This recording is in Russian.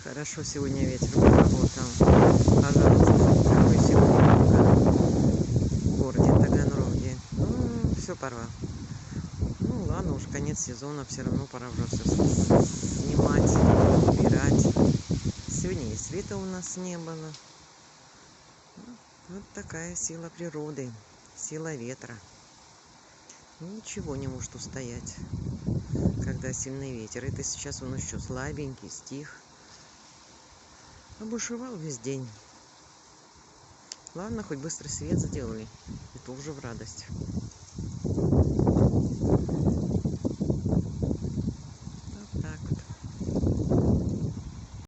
Хорошо сегодня ветер поработал. Пожалуйста, какой сегодня погода в городе Таганроге. Ну, все порвал. Ну ладно, уж конец сезона, все равно пора уже все снимать, убирать. Сегодня и света у нас не было. Вот такая сила природы, сила ветра. Ничего не может устоять, когда сильный ветер. Это сейчас он еще слабенький, стих. А бушевал весь день. Ладно, хоть быстро свет сделали, и то уже в радость.